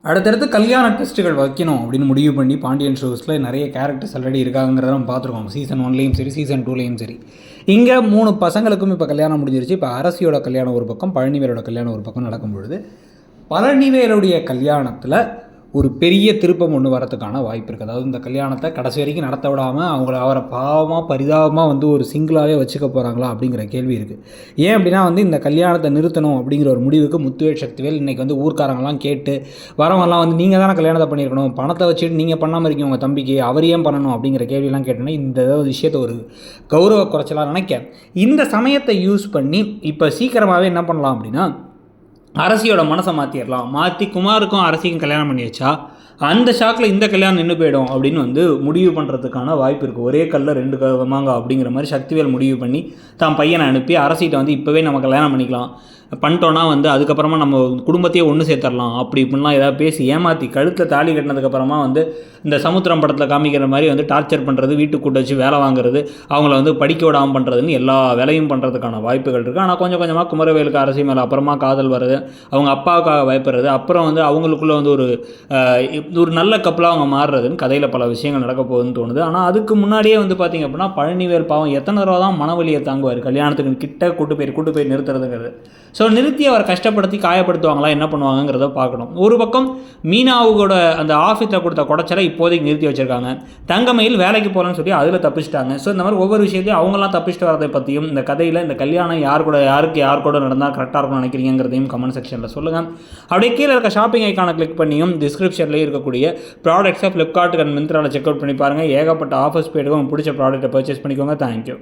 அடுத்தடுத்து கல்யாண டெஸ்ட்டுகள் வைக்கணும் அப்படின்னு முடிவு பண்ணி பாண்டியன் ஷோஸில் நிறைய கேரக்டர்ஸ் ஆல்ரெடி இருக்காங்கிறத நம்ம பார்த்துருக்கோம். சீசன் 1லேயும் சரி, சீசன் 2லேயும் சரி. இங்கே 3 பசங்களுக்கும் இப்போ கல்யாணம் முடிஞ்சிருச்சு. இப்போ அரசியோட கல்யாணம் ஒரு பக்கம், பழனிவேலோட கல்யாணம் ஒரு பக்கம் நடக்கும் பொழுது, பழனிவேலுடைய கல்யாணத்தில் ஒரு பெரிய திருப்பம் ஒன்று வரத்துக்கான வாய்ப்பு இருக்குது. அதாவது இந்த கல்யாணத்தை கடைசி வரைக்கும் நடத்த விடாமல் அவரை பாவமாக பரிதாபமாக ஒரு சிங்கிளாகவே வச்சுக்க போகிறாங்களா அப்படிங்கிற கேள்வி இருக்குது. ஏன் அப்படின்னா இந்த கல்யாணத்தை நிறுத்தணும் அப்படிங்கிற ஒரு முடிவுக்கு முத்துவேல் சக்திவேல் இன்றைக்கி ஊர்க்காரங்களாம் கேட்டு வரவங்கலாம் நீங்கள் தானே கல்யாணத்தை பண்ணியிருக்கணும், பணத்தை வச்சுட்டு நீங்கள் பண்ணாமல் இருக்கீங்க உங்கள் தம்பிக்கு, அவர் ஏன் பண்ணணும் அப்படிங்கிற கேள்வியெல்லாம் கேட்டோன்னா இந்த விஷயத்தை ஒரு கௌரவ குறைச்சலாக நினைக்க இந்த சமயத்தை யூஸ் பண்ணி இப்போ சீக்கிரமாகவே என்ன பண்ணலாம் அப்படின்னா அரசியோட மனசை மாற்றி குமாருக்கும் அரசிக்கும் கல்யாணம் பண்ணி வச்சா அந்த ஷாக்கில் இந்த கல்யாணம் நின்று போயிடும் அப்படின்னு முடிவு பண்ணுறதுக்கான வாய்ப்பு இருக்குது. ஒரே கல்லில் 2 மாங்காய் அப்படிங்கிற மாதிரி சக்திவேல் முடிவு பண்ணி தான் பையனை அனுப்பி அரசிகிட்ட இப்போவே நம்ம கல்யாணம் பண்ணிட்டோன்னா அதுக்கப்புறமா நம்ம குடும்பத்தையே ஒன்று சேர்த்துடலாம் அப்படி இப்படிலாம் ஏதாவது பேசி ஏமாற்றி கழுத்தில் தாலி கட்டினதுக்கப்புறமா இந்த சமுத்திரம் படத்தில் காமிக்கிற மாதிரி டார்ச்சர் பண்ணுறது, வீட்டுக்கு கூட்ட வச்சு வேலை வாங்குறது, அவங்கள படிக்க விடாமல் பண்ணுறதுன்னு எல்லா வேலையும் பண்ணுறதுக்கான வாய்ப்புகள் இருக்குது. ஆனால் கொஞ்சம் கொஞ்சமாக குமரவேலுக்கு அரசி மேலே அப்புறமா காதல் வருது, அவங்க அப்பாவுக்காக பயப்படுறது, அப்புறம் அவங்களுக்குள்ளே ஒரு நல்ல கப்பலாக அவங்க மாறுறதுன்னு கதையில் பல விஷயங்கள் நடக்க போகுதுன்னு தோணுது. ஆனால் அதுக்கு முன்னாடியே பார்த்திங்க அப்படின்னா பழனிவேல் பாவம் எத்தனை தடவை தான் மனவலியை தாங்குவார் கல்யாணத்துக்கு கிட்ட கூட்டு போய் நிறுத்துறதுங்கிறது. ஸோ நிறுத்தி அவரை கஷ்டப்படுத்தி காயப்படுத்துவாங்களா, என்ன பண்ணுவாங்கிறத பார்க்கணும். ஒரு பக்கம் மீனாவோட அந்த ஆஃபீஸில் கொடுத்த குடைச்சலை இப்போதைக்கு நிறுத்தி வச்சுருக்காங்க. தங்கமயில் வேலைக்கு போகலன்னு சொல்லி அதில் தப்பிச்சிட்டாங்க. ஸோ இந்த மாதிரி ஒவ்வொரு விஷயத்தையும் அவங்களாம் தப்பிச்சுட்டு வரதை பற்றியும் இந்த கதையில் இந்த கல்யாணம் யார் கூட நடந்தால் கரெக்டாக இருக்கும்னு நினைக்கிறீங்கிறதையும் கமெண்ட் செக்ஷனில் சொல்லுங்கள். அப்படியே கீழே இருக்க ஷாப்பிங் ஐக்கானை கிளிக் பண்ணியும் டிஸ்கிரிப்ஷன்லேயே இருக்கக்கூடிய ப்ராடக்ட்ஸை ஃப்ளிப்கார்ட் அண்ட் மிந்த்ராவில் செக் அவுட் பண்ணி பாருங்கள். ஏகப்பட்ட ஆஃபர்ஸ் போய்ட்டு உங்களுக்கு பிடிச்ச ப்ராடக்ட்டை பர்ச்சேஸ் பண்ணிக்கோங்க. தேங்க்யூ.